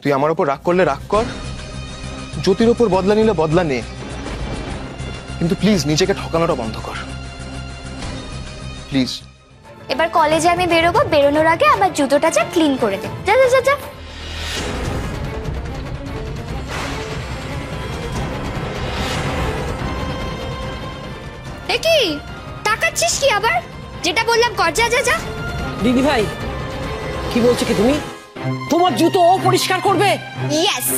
তুই আমার উপর রাগ করলে রাগ কর, জ্যোতির উপর বদলা নিলে বদলা নে, কিন্তু প্লিজ নিজেকে ঠকানোটা বন্ধ কর প্লিজ। এবার কলেজে আমি বেরোবো, বেরোনোর আগে আমার জুতোটা যা ক্লিন করে দে। যা যা যা যা। কি তাকাচ্ছিস কি আবার? যেটা বললাম কর, যা যা যা। দিদি ভাই কি বলছো কি তুমি? তোমার জুতো ও পরিষ্কার করবে? ইয়েস,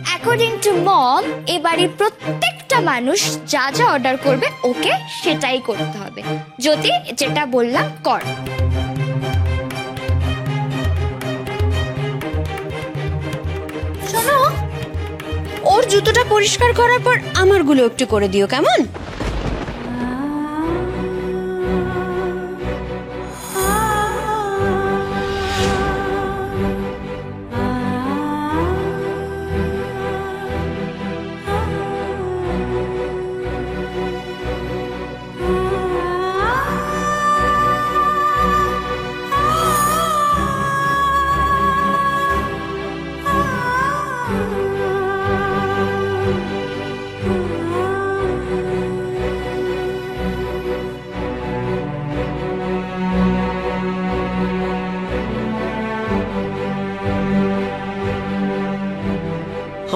অ্যাকর্ডিং টু মম এই বাড়ির প্রত্যেকটা মানুষ যা যা অর্ডার করবে ওকে সেটাই করতে হবে। যদি যেটা বললাম কর। শোনো, ওর জুতোটা পরিষ্কার করার পর আমারগুলো একটু করে দিও, কেমন?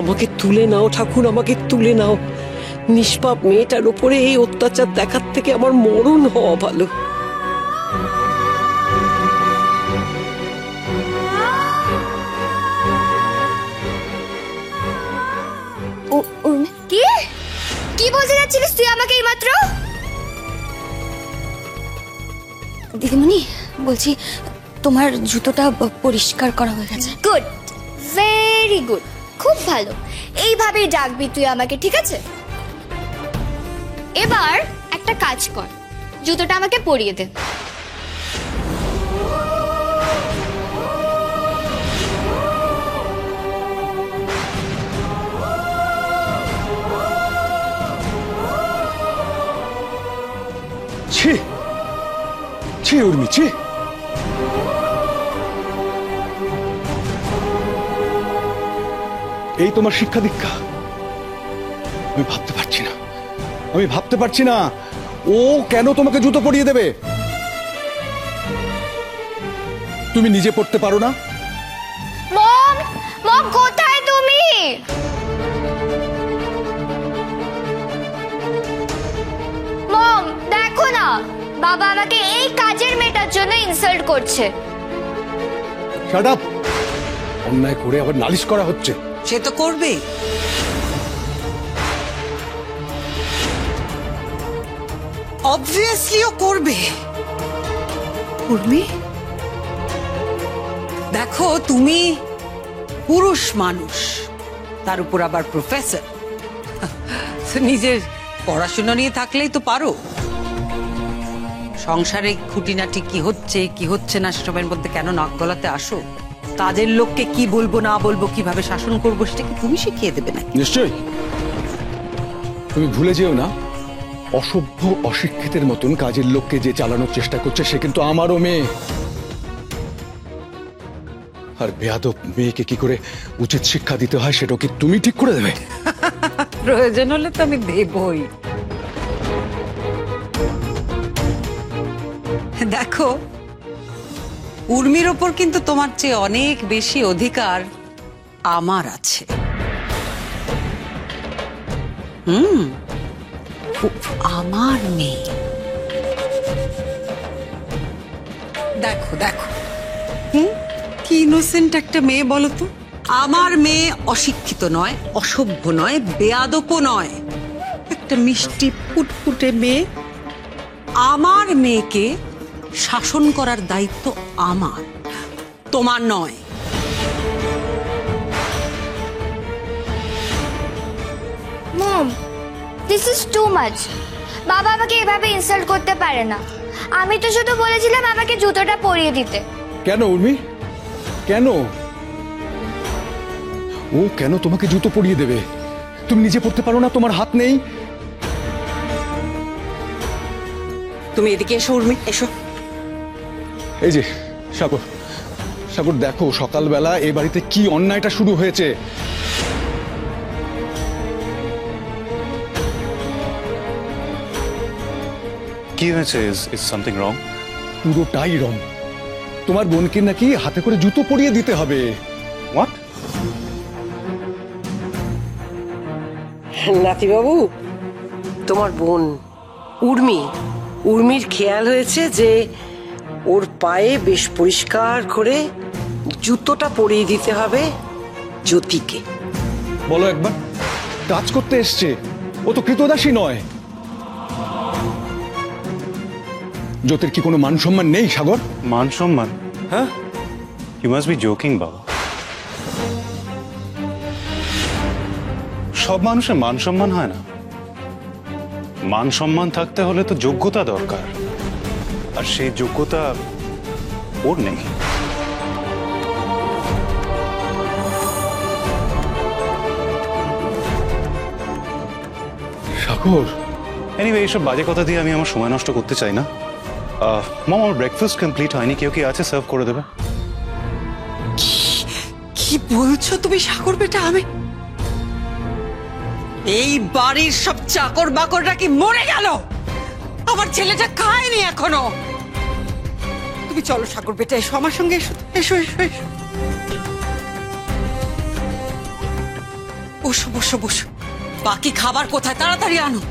আমাকে তুলে নাও ঠাকুর, আমাকে তুলে নাও। নিষ্পাপ মেয়েটার উপরে এই অত্যাচার দেখার থেকে আমার মরণ হওয়া ভালো। কি কি বলতে যাচ্ছিলিস তুই আমাকে এইমাত্র? দিদিমণি বলছি তোমার জুতোটা পরিষ্কার করা হয়ে গেছে। গুড, ভেরি গুড, খুব ভালো। এইভাবেই ডাকবি তুই আমাকে, ঠিক আছে? এবার একটা কাজ কর, জুতোটা আমাকে পরিয়ে দে। ছি ছি উর্মি, ছি। এই তোমার শিক্ষা দীক্ষা? আমি ভাবতে পারছি না, আমি ভাবতে পারছি না ও কেন তোমাকে জুতো পরিয়ে দেবে। তুমি নিজে পড়তে পারো না? মম, মম কোথায় তুমি? মম দেখো না, বাবা আমাকে এই কাজের মেয়েটার জন্য ইনসাল্ট করছে। Shut up! অন্যায় করে আবার নালিশ করা হচ্ছে। সে তো করবেই। অবভিয়াসলি ও করবে। উর্মি, দেখো তুমি পুরুষ মানুষ, তার উপর আবার প্রফেসর, নিজের পড়াশোনা নিয়ে থাকলেই তো পারো। সংসারে খুঁটিনাটি কি হচ্ছে না সেসবের মধ্যে কেন নাক গলাতে আসো? কাজের লোককে কি বলবো না বলবো, কিভাবে শাসন করবো সেটা কি তুমি শিখিয়ে দেবে না? নিশ্চয়ই। তুমি ভুলে যেও না, অসভ্য অশিক্ষিতের মতন কাজের লোককে যে চালানোর চেষ্টা করছে সে কিন্তু আমারও মেয়ে। আর বেয়াদব মেয়েকে কি করে উচিত শিক্ষা দিতে হয় সেটাও কি তুমি ঠিক করে দেবে? প্রয়োজন হলে তো আমি দেবই। দেখো, উর্মির ওপর কিন্তু তোমার চেয়ে অনেক বেশি অধিকার আমার আছে। আমার মেয়ে। দেখো দেখো, কি ইনোসেন্ট একটা মেয়ে বলো তো। আমার মেয়ে অশিক্ষিত নয়, অসভ্য নয়, বেয়াদপও নয়, একটা মিষ্টি ফুটফুটে মেয়ে। আমার মেয়েকে শাসন করার দায়িত্ব আমার, তোমার নয়। মম, দিস ইজ টু মাচ। বাবা আমাকে এভাবে ইনসাল্ট করতে পারে না। আমি তো শুধু বলেছিলাম আমাকে জুতোটা পরিয়ে দিতে। কেন উর্মি, কেন? ও কেন তোমাকে জুতো পরিয়ে দেবে? তুমি নিজে পড়তে পারো না? তোমার হাত নেই? তুমি এদিকে এসো উর্মি, এসো। এই যে সাগর, সাগর দেখো সকালবেলা এ বাড়িতে কি অন্যায়টা শুরু হয়েছে। কি হয়েছে? Is something wrong? পুরোটাই রং। তোমার বোনকে নাকি হাতে করে জুতো পরিয়ে দিতে হবে। হোয়াট? নাতিবাবু, তোমার বোন উর্মির খেয়াল হয়েছে যে ওর পায়ে বেশ পরিষ্কার করে জুতোটা পরিয়ে দিতে হবে জ্যোতিকে। বলো একবার, কাজ করতে এসছে, ও তো কৃতদাসী নয়। জ্যোতির কি কোনো মান সম্মান নেই সাগর? মান সম্মান? হ্যাঁ, ইউ মাস্ট বি জোকিং বাবা। সব মানুষের মান সম্মান হয় না। মান সম্মান থাকতে হলে তো যোগ্যতা দরকার, আর সেই যোগ্যতা ওর নেই। সাগর, এনিওয়ে, এইসব বাজে কথা দিয়ে আমি আমার সময় নষ্ট করতে চাই না। মম, আমার ব্রেকফাস্ট কমপ্লিট হয়নি, কেউ কি আছে সার্ভ করে দেবে? কি বলছো তুমি সাগর বেটা? আমি এই বাড়ির সব চাকর বাকররা কি মরে গেল? আমার ছেলেটা খায়নি এখনো। তুমি চলো সাগর বেটা, এসো আমার সঙ্গে, এসো এসো এসো এসো। বসো বসো বসো। বাকি খাবার কোথায়? তাড়াতাড়ি আনো।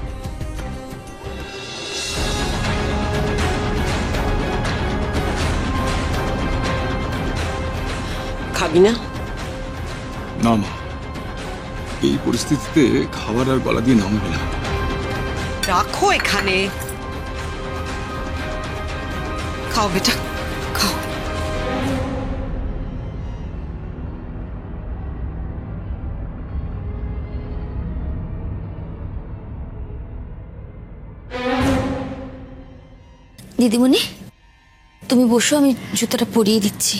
খাবি না? না মা, এই পরিস্থিতিতে খাবার আর গলা দিয়ে নামবে না। রাখো এখানে, খাও বেটা খাও। দিদিমণি, তুমি বসো, আমি জুতোটা পরিয়ে দিচ্ছি।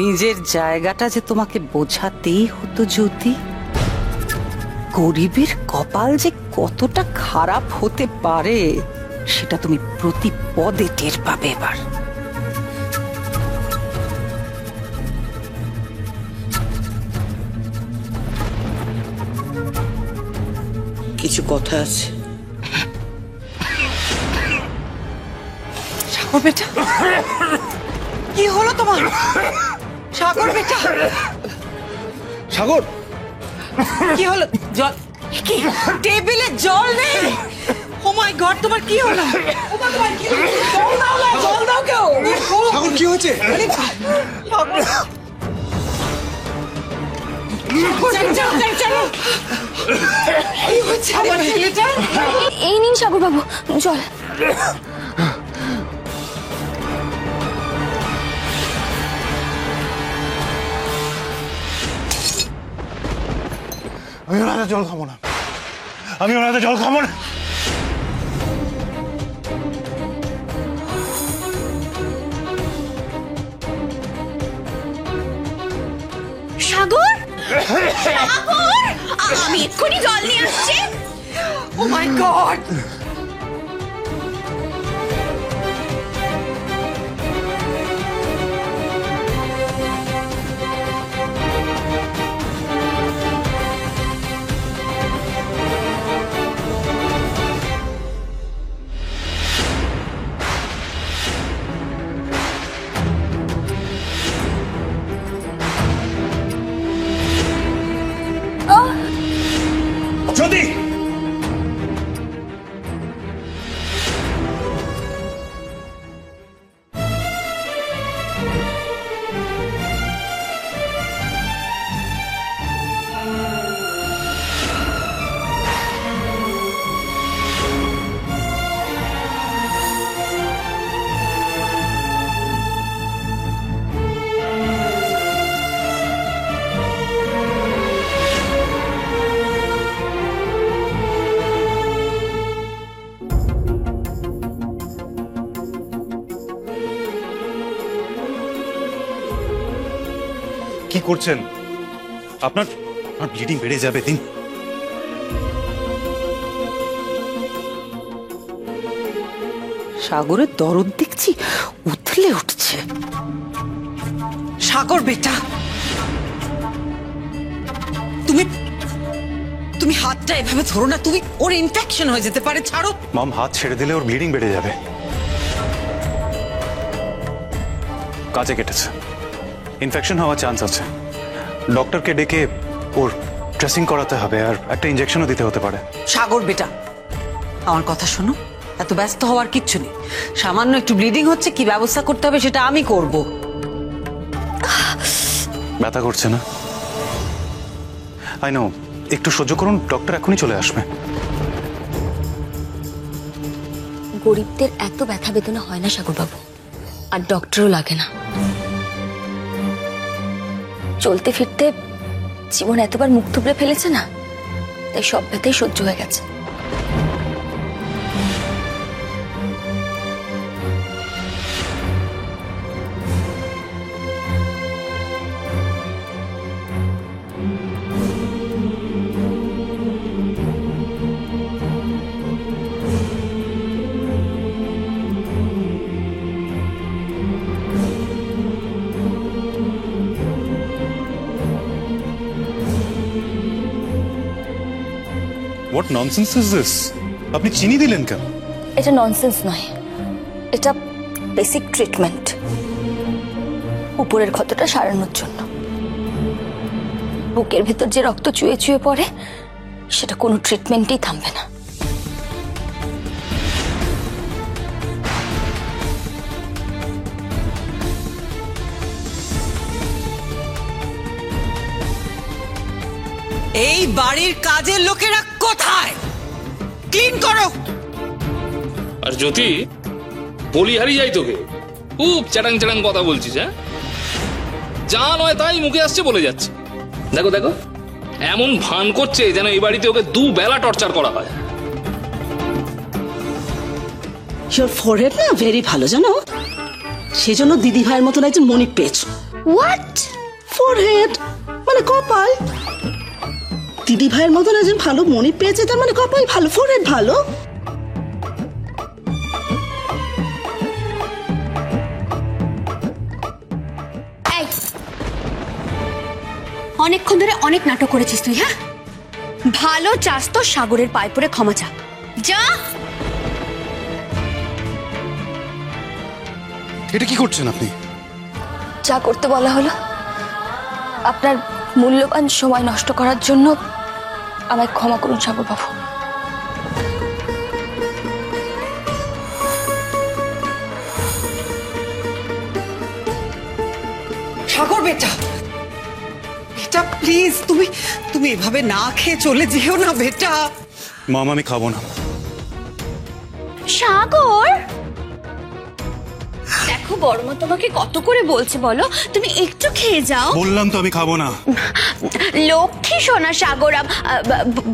নিজের জায়গাটা যে তোমাকে বোঝাতেই হতো জ্যোতি। গরিবের কপাল যে কতটা খারাপ হতে পারে সেটা তুমি প্রতি পদে টের পাবে এবার। কিছু কথা আছে। সাগর বেটা, কি হলো তোমার? সাগর বেটা, সাগর, কি হলো? জল কি? টেবিলে জল নেই? ও মাই গড, তোমার কি হলো? তোমার কি হলো? জল দাও না, জল দাও কেউ। সাগর, কি হয়েছে? এই নিন সাগর বাবু জল। আমি ওনাদের জল খাবো না, আমি ওনাদের জল খাবো না। সাগর, সাগর, আমি এক্ষুনি জল নিয়ে আসছি। ও মাই গড, জ্যোতি, কি করছেন? আপনার ব্লিডিং বেড়ে যাবে। দিন। সাগরের দরদ দেখছি উথলে উঠছে। সাগর বেটা, তুমি তুমি হাতটা এভাবে ধরো না, তুমি ওর ইনফেকশন হয়ে যেতে পারে। ছাড়ো। মম, হাত ছেড়ে দিলে ওর ব্লিডিং বেড়ে যাবে। কাজে কেটেছে, ইনফেকশন হওয়ার চান্স আছে। ডক্টরকে ডেকে ওর ড্রেসিং করাতে হবে, আর একটা ইনজেকশনও দিতে হতে পারে। সাগর বেটা, আমার কথা শোনো, এত ব্যস্ত হওয়ার কিচ্ছু নেই। সামান্য একটু ব্লিডিং হচ্ছে, কি ব্যবস্থা করতে হবে সেটা আমি করব। ব্যথা করছে না? আই নো, একটু সহ্য করুন, ডক্টর এখনই চলে আসবে। গরিবদের এত ব্যথা বেদনা হয় না সাগরবাবু, আর ডক্টরও লাগে না। চলতে ফিরতে জীবন এতবার মুখ থুবড়ে ফেলেছে না, তাই সব ব্যথাই সহ্য হয়ে গেছে। What nonsense is this? আপনি চিনি দিলেন কেন? এটা ননসেন্স নয়, এটা বেসিক ট্রিটমেন্ট, উপরের ক্ষতটা সারানোর জন্য। বুকের ভেতর যে রক্ত চুয়ে চুয়ে পড়ে, সেটা কোনো ট্রিটমেন্টই থামবে না। এই বাড়ির কাজের লোকেরা কোথায়? ক্লিন করো। আর জ্যোতি, বলি হারিয়ে যাই তোকে, খুব চ্যাটাং চ্যাটাং কথা বলছিস। হ্যাঁ, যা নয় তাই মুখে আসছে বলে যাচ্ছে। দেখো দেখো, এমন ভান করছে যেন এই বাড়িতে ওকে দুবেলা টর্চার করা হয়। Your forehead না ভেরি ভালো, জানো, সেজন্য দিদি ভাইয়ের মতন একজন মনিক পেয়েছ। হোয়াট? ফোরহেড মানে কপাল। দিদি ভাইয়ের মতন একজন ভালো মনিক পেয়েছে, তার মানে কপাল ভালো, ফোরহেড ভালো। অনেকক্ষণ ধরে অনেক নাটক করেছিস তুই। হ্যাঁ, ভালো চাস তো সাগরের পায়ে পড়ে ক্ষমা চা। যা। এটা কি করছেন আপনি? যা করতে বলা হলো, আপনার মূল্যবান সময় নষ্ট করার জন্য আমায় ক্ষমা করুন সাগরবাবু। সাগর বেটা, বেটা প্লিজ, তুমি এভাবে না খেয়ে চলে যেও না বেটা। মম, আমি খাবো না। সাগর, দেখো বড়মা তোমাকে কত করে বলছে বলো, তুমি একটু খেয়ে যাও। বললাম তো আমি খাবো না। লক্ষ্মী সোনা সাগর,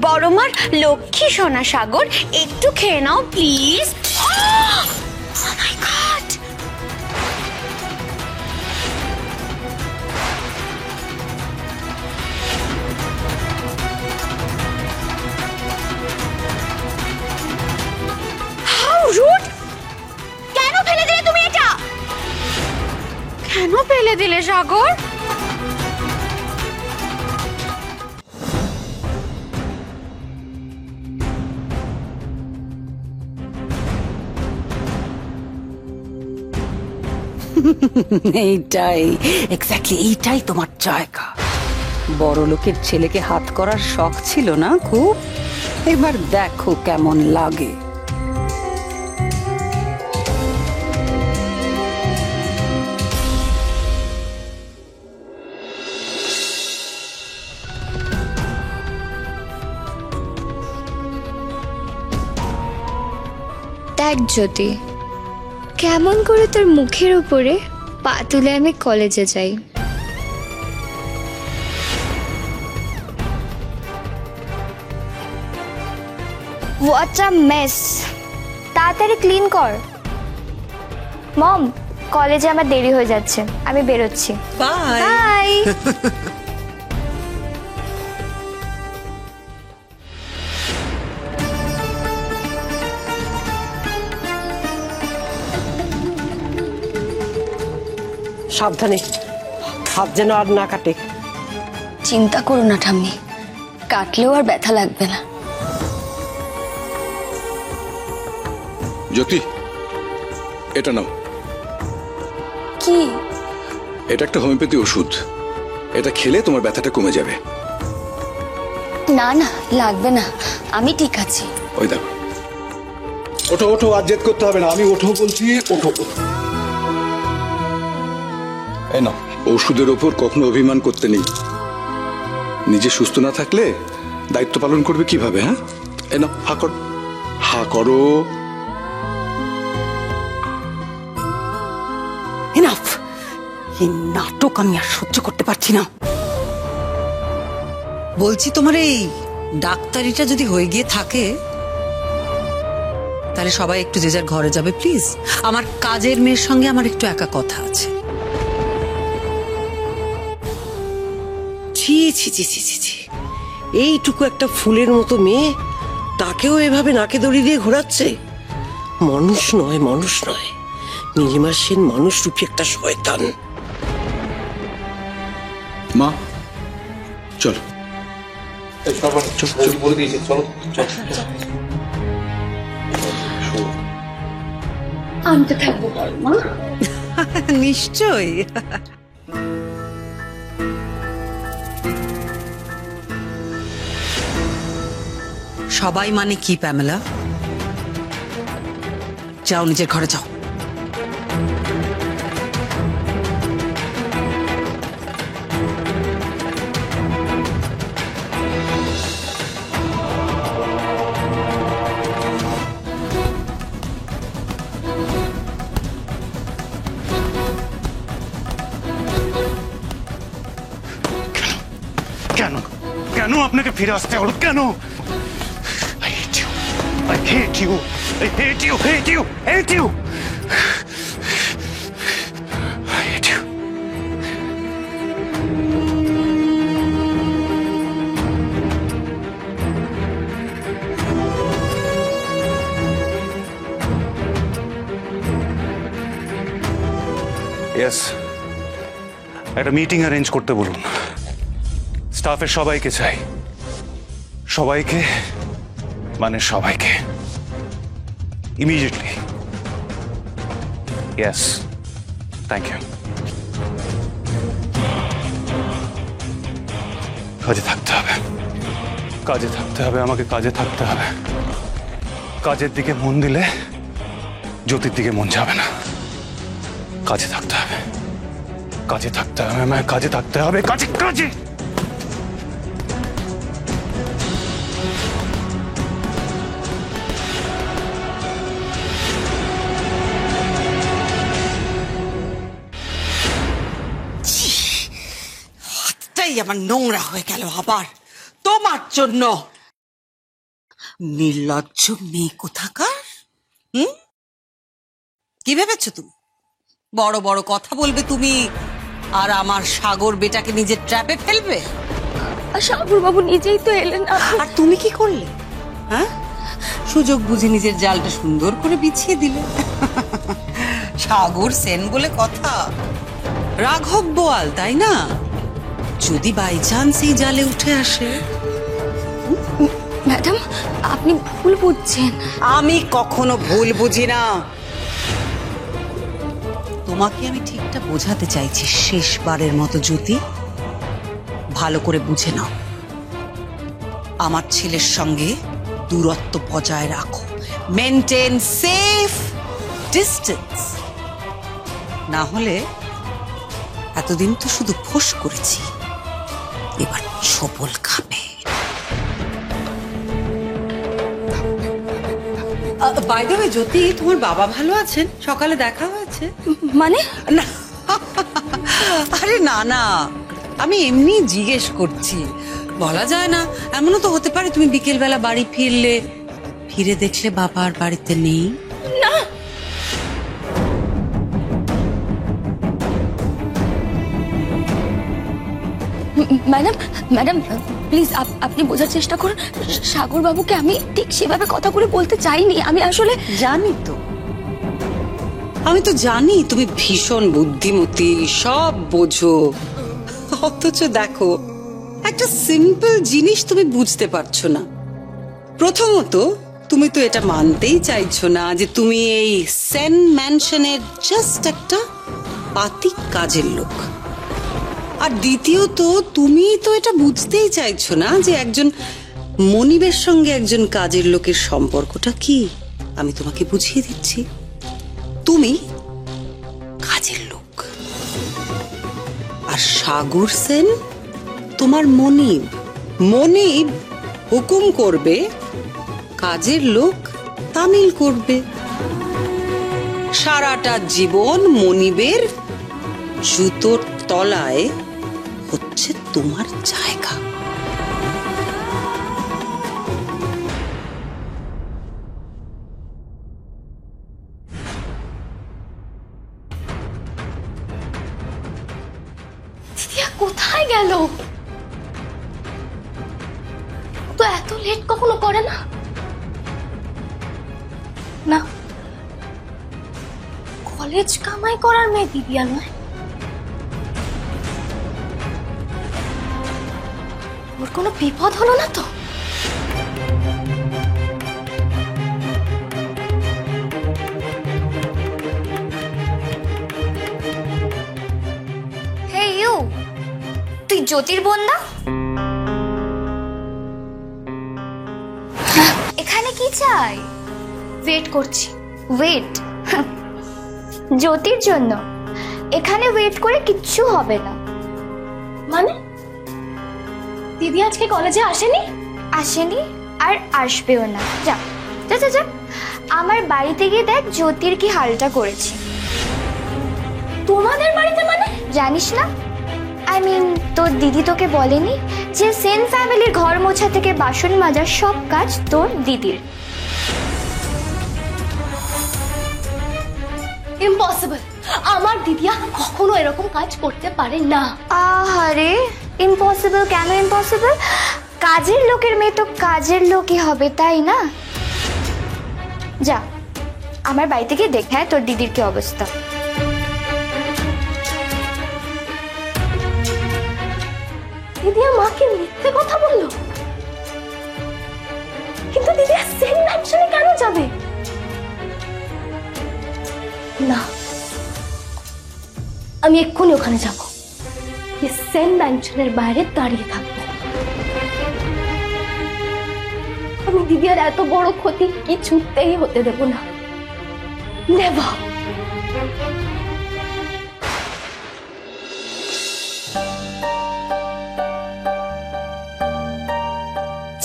বড়মার লক্ষ্মী সোনা সাগর, একটু খেয়ে নাও please. Oh my God! How rude! কেন ফেলে দিলে তুমি এটা? কেন ফেলে দিলে সাগর? এইটাই এক্স্যাক্টলি, এইটাই তোমার জায়গা। বড় লোকের ছেলেকে হাত করার শখ ছিল না খুব? এবার দেখো কেমন লাগে। দেখ জ্যোতি, কেমন করে তোর মুখের উপরে পা তুলে আমি কলেজে যাই। What a mace! তাড়াতাড়ি ক্লিন কর। মম, কলেজে আমার দেরি হয়ে যাচ্ছে, আমি বেরোচ্ছি। বাই। বাই। সাবধানে, হাত যেন আর না কাটে। চিন্তা করো না ঠাম্মি, কাটলেও আর ব্যথা লাগবে না। জ্যোতি, এটা নাও। কি? এটা একটা হোমিওপ্যাথি ওষুধ, এটা খেলে তোমার ব্যথাটা কমে যাবে। না না, লাগবে না, আমি ঠিক আছি। ওই দেখো, ওঠো ওঠো, আর জেদ করতে হবে না, আমি ওঠো বলছি, ওঠো। এই নাও, ওষুধের ওপর কখনো অভিমান করতে নেই। নিজে সুস্থ না থাকলে দায়িত্ব পালন করবে কিভাবে? হ্যাঁ, এই নাও, হা করো, হা করো। এনাফ, এই নাটক আমি আর সহ্য করতে পারছি না। বলছি, তোমার এই ডাক্তারিটা যদি হয়ে গিয়ে থাকে তাহলে সবাই একটু যে যার ঘরে যাবে প্লিজ। আমার কাজের মেয়ের সঙ্গে আমার একটু একা কথা আছে। ছি ছি ছি ছি ছি ছি, এইটুকু একটা ফুলের মতো মেয়ে, তাকেও এভাবে নাকে দড়ি দিয়ে ঘোরাচ্ছে। মানুষ নয়, মানুষ নয়, নীলিমা সেন মানুষ রূপী একটা শয়তান। মা চল, বলে দিয়েছি, চলো চল। আমি তো থাকবো মা। নিশ্চয়ই। সবাই মানে কি প্যামেলা? যাও নিজের ঘরে যাও। কেন কেন আপনাকে ফিরে আসতে হলো? কেন? I hate you. I hate you. Hate you. Hate you. I hate you. Yes. একটা মিটিং অ্যারেঞ্জ করতে বলুন। স্টাফের সবাইকে চাই, সবাইকে মানে সবাইকে, ইমিডিয়েটলি। Yes, thank you. কাজে থাকতে হবে, কাজে থাকতে হবে, আমাকে কাজে থাকতে হবে। কাজের দিকে মন দিলে জ্যোতির দিকে মন যাবে না। কাজে থাকতে হবে, কাজে থাকতে হবে, আমায় কাজে থাকতে হবে, কাজে কাজে। আমার নোংরা হয়ে গেল আবার তোমার জন্য। নির্লজ্জ মেয়ে কোথাকার। কি ভেবেছো তুমি? বড় বড় কথা বলবে তুমি, আর আমার সাগর বেটাকে নিজের ট্র্যাপে ফেলবে? সাগর বাবু নিজেই তো এলেন। আর তুমি কি করলে? হ্যাঁ, সুযোগ বুঝে নিজের জালটা সুন্দর করে বিছিয়ে দিলে। সাগর সেন বলে কথা, রাঘব বোয়াল, তাই না? যদি বাই চান্স এই জালে উঠে আসে। ম্যাডাম, আপনি ভুল বুঝছেন। আমি কখনো ভুল বুঝি না। তোমাকে আমি ঠিকটা বোঝাতে চাইছি শেষবারের মতো। জ্যোতি, ভালো করে বুঝে নাও, আমার ছেলের সঙ্গে দূরত্ব বজায় রাখো। Maintain safe distance. না হলে, এতদিন তো শুধু ফোঁস করেছি, এবার ছোবল খাবে। বাই দ্য ওয়ে জ্যোতি, তোমার বাবা ভালো আছেন? সকালে দেখা হয়েছে। মানে? না, আরে না না, আমি এমনি জিজ্ঞেস করছি। বলা যায় না, এমনও তো হতে পারে তুমি বিকেল বেলা বাড়ি ফিরে দেখলে বাবা আর বাড়িতে নেই। না, ম্যাডাম ম্যাডাম প্লিজ আপনি বোঝার চেষ্টা করুন, সাগর বাবুকে আমি ঠিক সেভাবে কথা করে বলতে চাইনি। আমি আসলে জানি তো, আমি তো জানি তুমি ভীষণ বুদ্ধিমতী, সব বোঝো, অথচ দেখো একটা সিম্পল জিনিস তুমি বুঝতে পারছো না। প্রথমত তুমি তো এটা মানতেই চাইছো না যে তুমি এই সেন ম্যানশনের জাস্ট একটা পাতিক কাজের লোক। আর দ্বিতীয়ত তুমি তো এটা বুঝতেই চাইছো না যে একজন মনিবের সঙ্গে একজন কাজের লোকের সম্পর্কটা কি। আমি তোমাকে বুঝিয়ে দিচ্ছি, তুমি কাজের লোক আর সাগর সেন তোমার মনিব। মনিব হুকুম করবে, কাজের লোক তামিল করবে। সারাটা জীবন মনিবের জুতোর তলায় হচ্ছে তোমার জায়গা। দিদিয়া কোথায় গেল? তো এত লেট কখনো করে না। না, কলেজ কামাই করার মেয়ে দিদিয়া নয়। ওর কোনো বিপদ হলো না তো? হে ইউ, তুই জ্যোতির বোন না? এখানে কি চাই? ওয়েট করছি। ওয়েট? জ্যোতির জন্য এখানে ওয়েট করে কিচ্ছু হবে না। মানে দিদি আজকে কলেজে আসেনি? আসেনি আর আসবেও না। যা যা যা যা, আমার বাড়িতে গিয়ে দেখ জ্যোতির কি হালটা করেছি। তোমাদের বাড়িতে মানে? জানিস না, আই মিন তোর দিদি তোকে বলেনি যে সেন ফ্যামিলির ঘর মোছা থেকে বাসন মাজার সব কাজ তোর দিদির? ইম্পসিবল, আমার দিদিয়া কখনো এরকম কাজ করতে পারে না। আহারে ইম্পসিবল কেন ইম্পসিবল? কাজের লোকের মেয়ে তো কাজের লোকই হবে, তাই না? যা আমার বাড়িতে গিয়ে দেখ হ্যাঁ তোর দিদির কি অবস্থা। দিদিয়া মাকে মিথ্যে কথা বললো, কিন্তু দিদিয়া সেন ম্যানশনে কেন যাবে? না, আমি এক্ষুনি ওখানে যাব, সেন ম্যানশনের বাইরে দাঁড়িয়ে থাকবো। আমি দিদিয়ার এত বড় ক্ষতি কিছুতেই হতে দেব না। নেভার।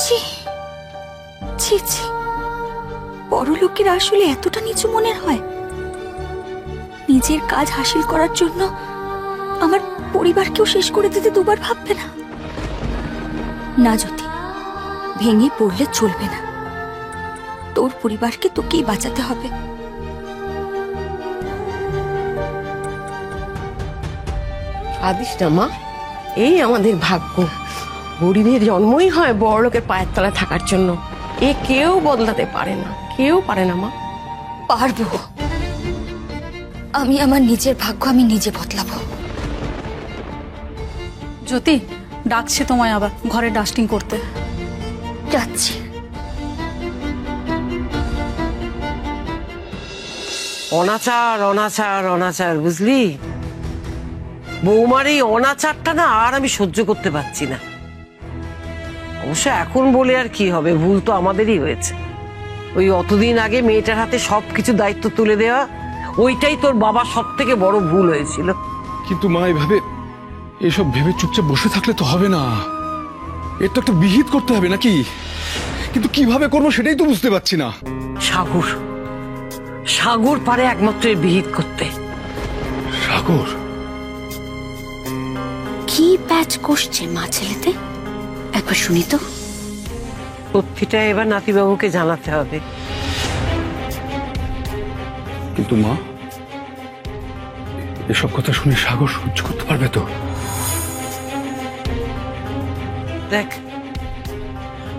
ছি ছি ছি, বড় লোকের আসলে এতটা নিচু মনের হয়? নিজের কাজ হাসিল করার জন্য আমার পরিবারকেও শেষ করে দিতে দুবার ভাববে না। না জ্যোতি, ভেঙে পড়লে চলবে না। তোর পরিবারকে তোকেই বাঁচাতে হবে। আদিস না মা, এই আমাদের ভাগ্য। গরিবের জন্মই হয় বড় লোকের পায়ের তলায় থাকার জন্য। এ কেউ বদলাতে পারে না, কেউ পারে না মা। পারবো, আমি আমার নিজের ভাগ্য আমি নিজে বদলাবো। জ্যোতি ডাকছে তোমায় আবার ঘরে ডাস্টিং করতে। যাচ্ছি। অনাচার অনাচার অনাচার, বুঝলি? বৌমার এই অনাচারটা না আর আমি সহ্য করতে পারছি না। অবশ্য এখন বলে আর কি হবে, ভুল তো আমাদেরই হয়েছে। ওই অতদিন আগে মেয়েটার হাতে সবকিছু দায়িত্ব তুলে দেওয়া, ওইটাই তোর বাবা সব থেকে বড় ভুল হয়েছিল। কিন্তু মা এভাবে এসব ভেবে চুপচাপ বসে থাকলে তো হবে না, এর তো একটা বিহিত করতে হবে নাকি? কিন্তু কিভাবে করবো সেটাই তো বুঝতে পারছি না। সাগর, সাগর পারে একমাত্র এর বিহিত করতে। সাগর কি প্যাচ কষছে মা ছেলেতে, একবার শুনি তো। সত্যিটা এবার নাতিবাবুকে জানাতে হবে। কিন্তু মা, এসব কথা শুনে সাগর সহ্য করতে পারবে তো? দেখ,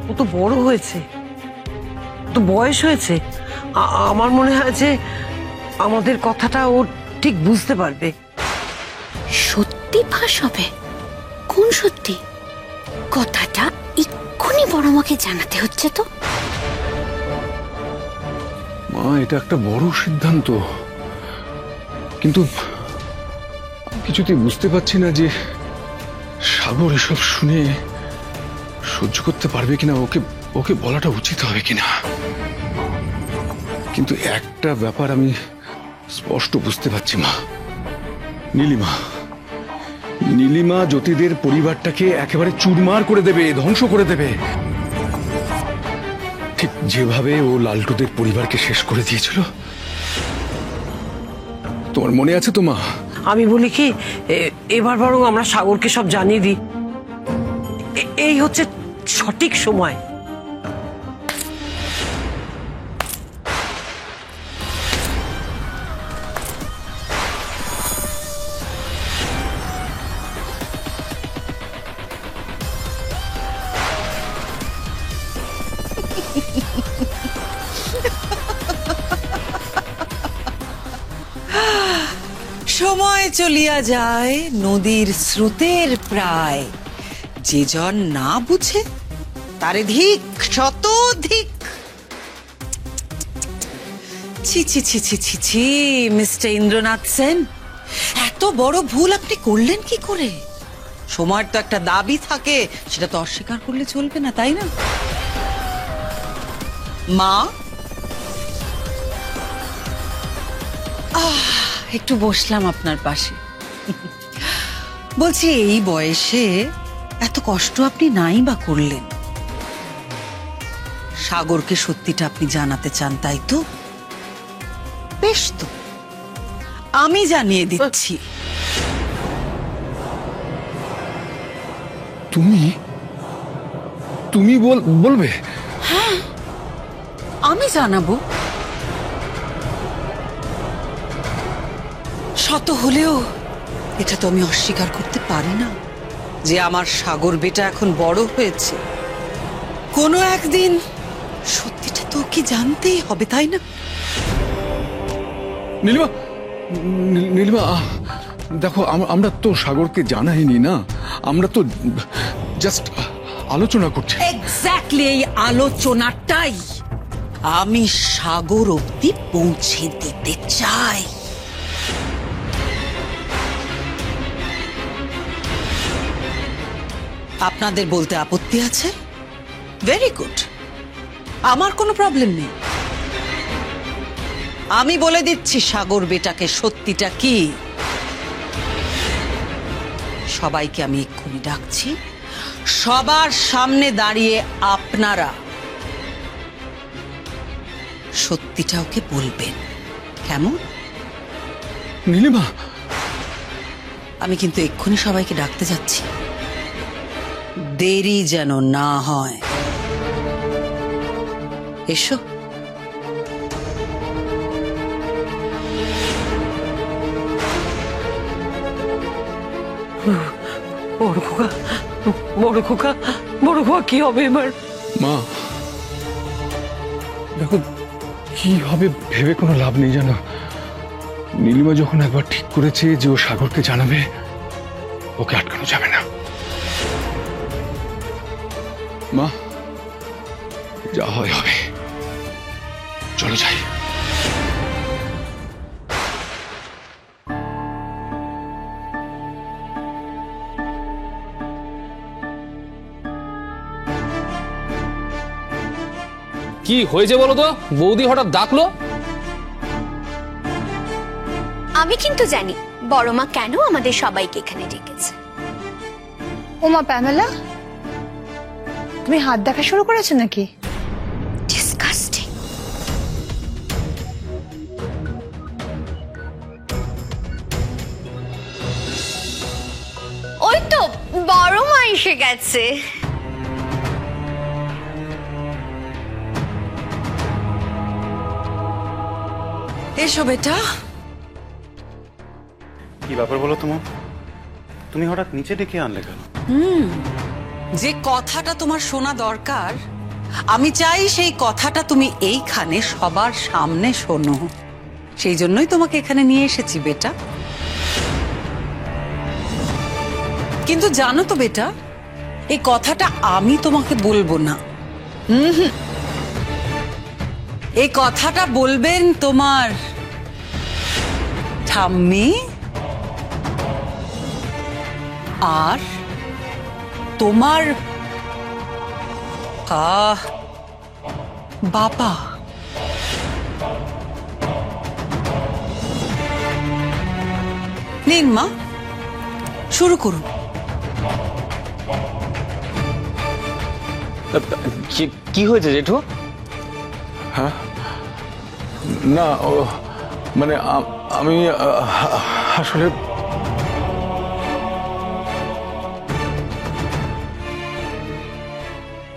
ও তো বড় হয়েছে, তো বয়স হয়েছে। আমার মনে হয় যে আমাদের কথাটা ও ঠিক বুঝতে পারবে। সত্যি ফাঁস হবে? কোন সত্যি? কথাটা এক্ষুনি বড় মাকে জানাতে হচ্ছে তো। মা, এটা একটা বড় সিদ্ধান্ত, কিন্তু আমি কিছুতেই বুঝতে পারছি না যে সাগর এসব শুনে সহ্য করতে পারবে কিনা, ওকে বলাটা উচিত হবে কিনা। কিন্তু একটা ব্যাপার আমি স্পষ্ট বুঝতে পারছি মা, নীলিমা জ্যোতিদের পরিবারটাকে একেবারে চুরমার করে দেবে, ধ্বংস করে দেবে, ঠিক যেভাবে ও লালটুদের পরিবারকে শেষ করে দিয়েছিল। তোমার মনে আছে তো মা? আমি বলি কি, এবার বরং আমরা সাগরকে সব জানিয়ে দিই, এই হচ্ছে সঠিক সময়। সময় চলিয়া যায় নদীর স্রোতের প্রায়, যে জন না বুঝে তারে ধিক শত ধিক। ছি ছি ছি ছি ছি ছি, মিস্টার ইন্দ্রনাথ সেন, এত বড় ভুল আপনি করলেন কি করে? সময়ের তো একটা দাবি থাকে, সেটা তো অস্বীকার করলে চলবে না, তাই না? মা, একটু বসলাম আপনার পাশে। বলছি, এই বয়সে এত কষ্ট আপনি নাই বা করলেন? সাগরকে সত্যিটা আপনি জানাতে চান, তাই তো? বেশ, তো আমি জানিয়ে দিচ্ছি। তুমি বলবে? হ্যাঁ, আমি জানাবো। শত হলেও এটা তো আমি অস্বীকার করতে পারি না যে আমার সাগর বেটা এখন বড় হয়েছে। কোনো একদিন সত্যিটা তো কি জানতেই হবে, তাই না? নীলিমা, দেখো, আমরা তো সাগরকে জানাইনি না, আমরা তো জাস্ট আলোচনা করছি। এক্স্যাক্টলি, এই আলোচনাটাই আমি সাগর অবধি পৌঁছে দিতে চাই। আপনাদের বলতে আপত্তি আছে? ভেরি গুড, আমার কোনো প্রবলেম নেই। আমি বলে দিচ্ছি সাগর বেটাকে সত্যিটা কি। সবাইকে আমি এক্ষুনি ডাকছি, সবার সামনে দাঁড়িয়ে আপনারা সত্যিটা ওকে বলবেন, কেমন? নীলিমা, আমি কিন্তু এক্ষুনি সবাইকে ডাকতে যাচ্ছি, দেরি যেন না হয়। এসো। বড় খোকা কি হবে এবার? মা দেখো, কি হবে ভেবে কোনো লাভ নেই, জানো। নীলিমা যখন একবার ঠিক করেছে যে ও সাগরকে জানাবে, ওকে আটকানো যাবে না। মা, যা হয় হবে, চলো যাই। কি হয়েছে বলো তো? বৌদি হঠাৎ ডাকলো। আমি কিন্তু জানি বড় মা কেন আমাদের সবাইকে এখানে ডেকেছে। ওমা প্যামেলা, তুমি হাত দেখা শুরু করেছো নাকি? ডিসকাস্টিং। ওই তো বড় মা এসে গেছে। এসো বেটা। কি ব্যাপার বলো তোমার? তুমি হঠাৎ নিচে ডেকে আনলে কেন? যে কথাটা তোমার শোনা দরকার, আমি চাই সেই কথাটা তুমি এইখানে সবার সামনে শোনো। সেই জন্যই তোমাকে এখানে নিয়ে এসেছি বেটা। কিন্তু জানো তো বেটা, এই কথাটা আমি তোমাকে বলবো না। এই কথাটা বলবেন তোমার ঠাম্মি আর তোমার বাবা। নিন মা, শুরু করুন। কি হয়েছে জেঠু? হ্যাঁ না, মানে আমি আসলে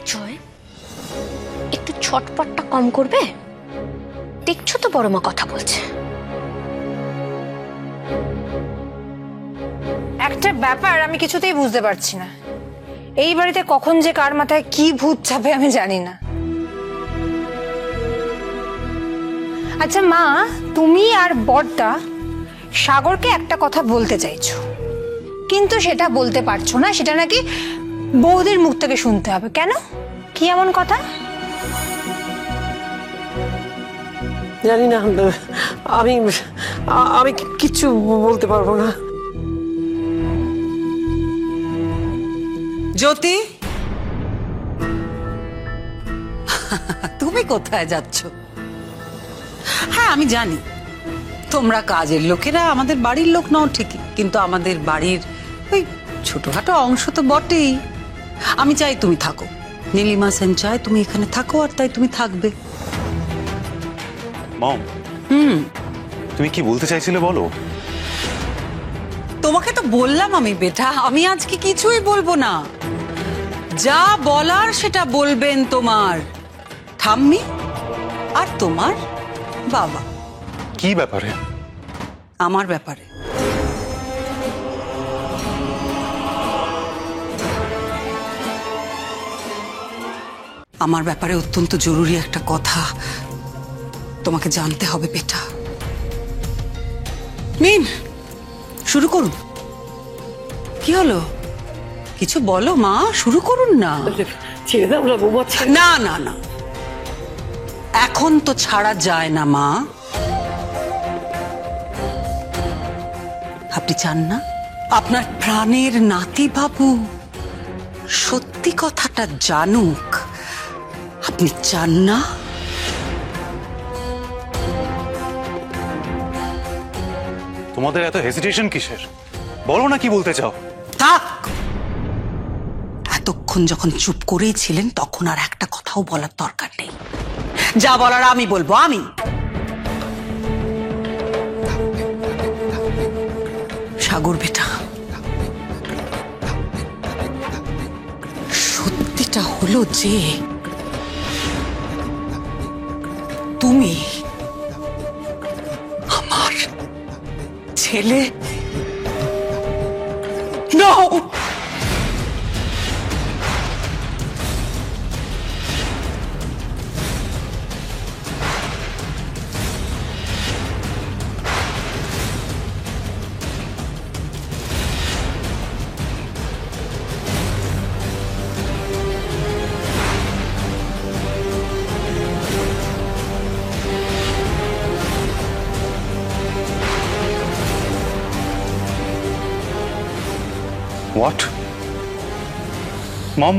জয়, একটু ছটপটটা কম করবে? দেখছো তো বড় মা কথা বলছে। একটা ব্যাপার আমি কিছুতেই বুঝতে পারছি না, এই বাড়িতে কখন যে কার মাথায় কি ভূত চাপে আমি জানি না। আচ্ছা মা, তুমি আর বড়দা সাগরকে একটা কথা বলতে চাইছো, কিন্তু সেটা বলতে পারছো না, সেটা নাকি বৌদির মুখ থেকে শুনতে হবে। কেন? কি এমন কথা? জানি না, আমি আমি কিচ্ছু বলতে পারবো না। জ্যোতি, তুমি কোথায় যাচ্ছ? হ্যাঁ আমি জানি তোমরা কাজের লোকেরা, আমাদের বাড়ির লোক নও ঠিকই, কিন্তু আমাদের বাড়ির ওই ছোটখাটো অংশ তো বটেই। আমি চাই তুমি থাকো, নীলিমা সেন চাই তুমি এখানে থাকো, আর তাই তুমি থাকবে। মম, তুমি কি বলতে চাইছিলে বলো? তোমাকে তো বললাম আমি বেটা, আমি আজকে কিছুই বলবো না। যা বলার সেটা বলবেন তোমার ঠাম্মি আর তোমার বাবা। কি ব্যাপারে? আমার ব্যাপারে। আমার ব্যাপারে অত্যন্ত জরুরি একটা কথা তোমাকে জানতে হবে বেটা। মিন, শুরু করুন। কি হলো? কিছু বলো মা, শুরু করুন না। ছেড়ে দাও না বৌমা। না না না, এখন তো ছাড়া যায় না মা। আপনি চান না আপনার প্রাণের নাতি বাবু সত্যি কথাটা জানুক? আপনি চান না? তোমাদের এত হেজিটেশন কিসের? বলো না কি বলতে চাও। থাক, এতক্ষণ যখন চুপ করেই ছিলেন তখন আর একটা কথাও বলার দরকার নেই। যা বলার আমি বলবো। আমি সাগর বেটা, সত্যিটা হলো যে তুমি আমার ছেলে নও। হোয়াট? মম,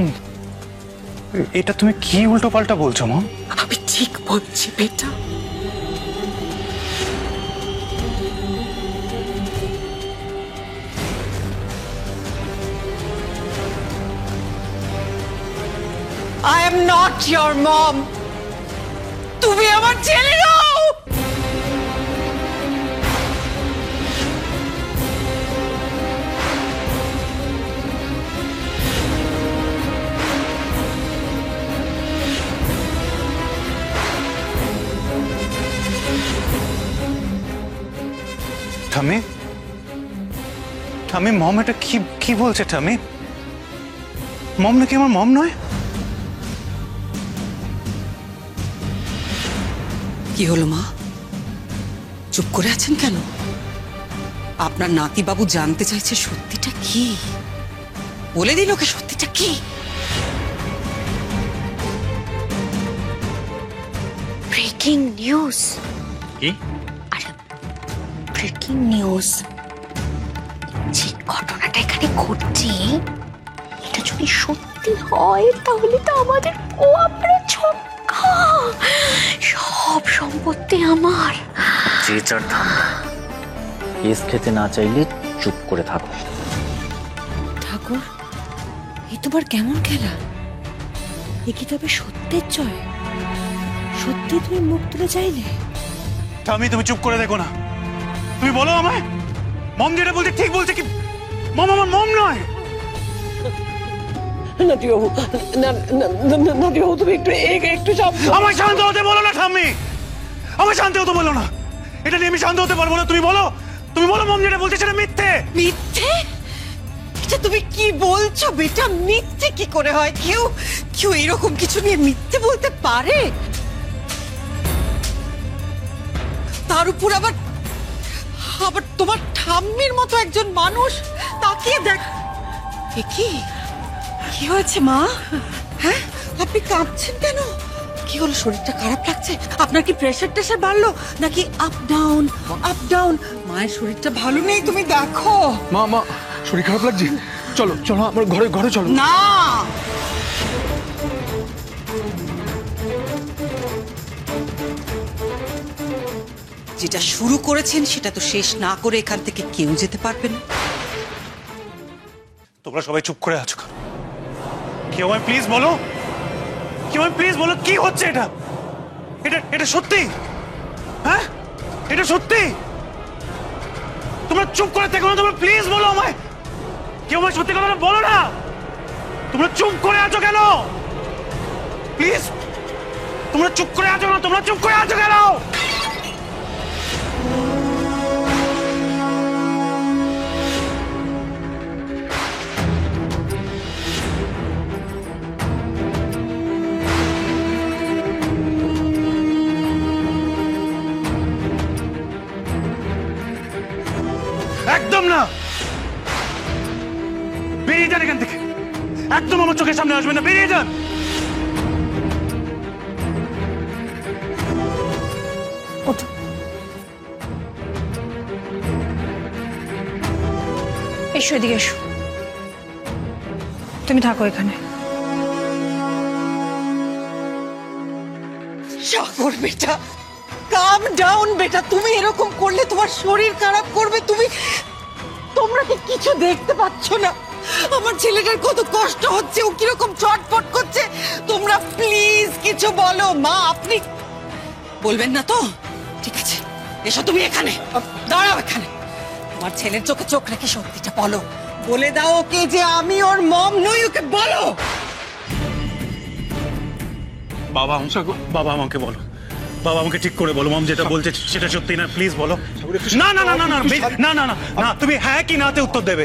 এটা তুমি কি উল্টো পাল্টা বলছো মম? আমি ঠিক বলছি বেটা। I am not your mom. তুমি আমার ছেলে নও। ঠামি, ঠামি মম এটা কি কি বলছে ঠামি? মম নাকি আমার মম নয়? কি হলো মা, চুপ করে আছেন কেন? আপনার নাতিবাবু জানতে চাইছে সত্যিটা কি। বলে দিন ওকে সত্যিটা কি। Breaking news. কি? আরে ব্রেকিং নিউজ, যে ঘটনাটা এখানে ঘটছে এটা যদি সত্যি হয় তাহলে তো আমাদের কোয়াপড়ে ছক্কা, সব সম্পত্তি আমার। যে চার ঠান্ডা, কেস খেতে না চাইলে চুপ করে থাকো। ঠাকুর, এ তোমার কেমন খেলা? এ কি তবে সত্যের জয়? সত্যি তুমি মুখ তুলে চাইলে? তুমি চুপ করে দেখো না। তুমি বলো আমায়, মম যেটা বলছে ঠিক বলছে কি? মম আমার মম নয়। নাতিবাবু, নাতিবাবু তুমি একটু আমায় শান্ত হতে বলো না ঠাম্মি, আমায় শান্ত হতে বলো না। এটা নিয়ে আমি শান্ত হতে পারবো না। তুমি বলো মম যেটা বলছে সেটা মিথ্যে। মিথ্যে? এটা তুমি কি বলছো বেটা? মিথ্যে কি করে হয়? কেউ এরকম কিছু নিয়ে মিথ্যে বলতে পারে? তার উপর আবার তোমার ঠাম্মির মতো একজন মানুষ। তাকিয়ে দেখ। কি হয়েছে মা? হ্যাঁ, আপনি কাঁপছেন কেন? কি হলো, শরীরটা খারাপ লাগছে? আপনার কি প্রেশার টেশার বাড়লো নাকি আপ ডাউন? মায়ের শরীরটা ভালো নেই, তুমি দেখো। মা শরীর খারাপ লাগছে, চলো আমার ঘরে চলো। না, যেটা শুরু করেছেন সেটা তো শেষ না করে এখান থেকে কেউ যেতে পারবে না। তোমরা সবাই চুপ করে আছো কেন? কেউ আমায় প্লিজ বলো, কি হচ্ছে এটা? এটা সত্যি? হ্যাঁ, এটা সত্যি? তোমরা চুপ করে থেকো না, তোমরা প্লিজ বলো আমায়। কেউ আমায় সত্যি কথা বলো না। তোমরা চুপ করে আছো কেন? প্লিজ, তোমরা চুপ করে আছো না? তোমরা চুপ করে আছো কেন? একদম না, বেরিয়ে যান এখান থেকে। একদম আমার চোখের সামনে আসবেন না, বেরিয়ে যান। এসো, এদিকে এসো। তুমি থাকো এখানে। সাগর বেটা, কাম ডাউন বেটা। তুমি এরকম করলে তোমার শরীর খারাপ করবে। তোমরা কি কিছু দেখতে পাচ্ছ না? আমার ছেলেটার কত কষ্ট হচ্ছে, ও কিরকম চটপট করছে। তোমরা প্লিজ কিছু বলো। মা, আপনি বলবেন না তো? ঠিক আছে, এসো তুমি এখানে, দাঁড়াও এখানে। তোমার ছেলের চোখে চোখ রেখে সত্যিটা বলো। বলে দাও ওকে যে আমি ওর মম নই। ওকে বলো। বাবা আমাকে বলো, বাবা আমাকে ঠিক করে বলো, মম যেটা বলছে সেটা সত্যি না? প্লিজ বলো। না না না না না না না না না, তুমি হ্যাঁ কি নাতে উত্তর দেবে,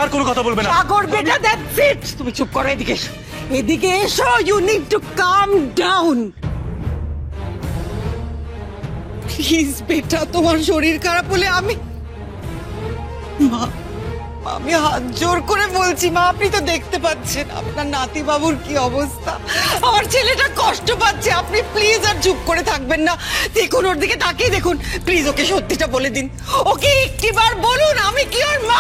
আর কোনো কথা বলবে না। সাগর বেটা, দ্যাটস ইট। তুমি চুপ করো, এদিকে এসো, এদিকে এসো। You need to calm down. Please বেটা, তোমার শরীর খারাপ হলে আমি হাত জোর করে বলছি মা, আপনি তো দেখতে পাচ্ছেন আপনার নাতি বাবুর কি অবস্থা। আমার ছেলেটা কষ্ট পাচ্ছে। আপনি প্লিজ আর চুপ করে থাকবেন না। দেখুন ওর দিকে তাকিয়ে দেখুন। প্লিজ ওকে সত্যিটা বলে দিন। ওকে একটিবার বলুন আমি কি ওর মা।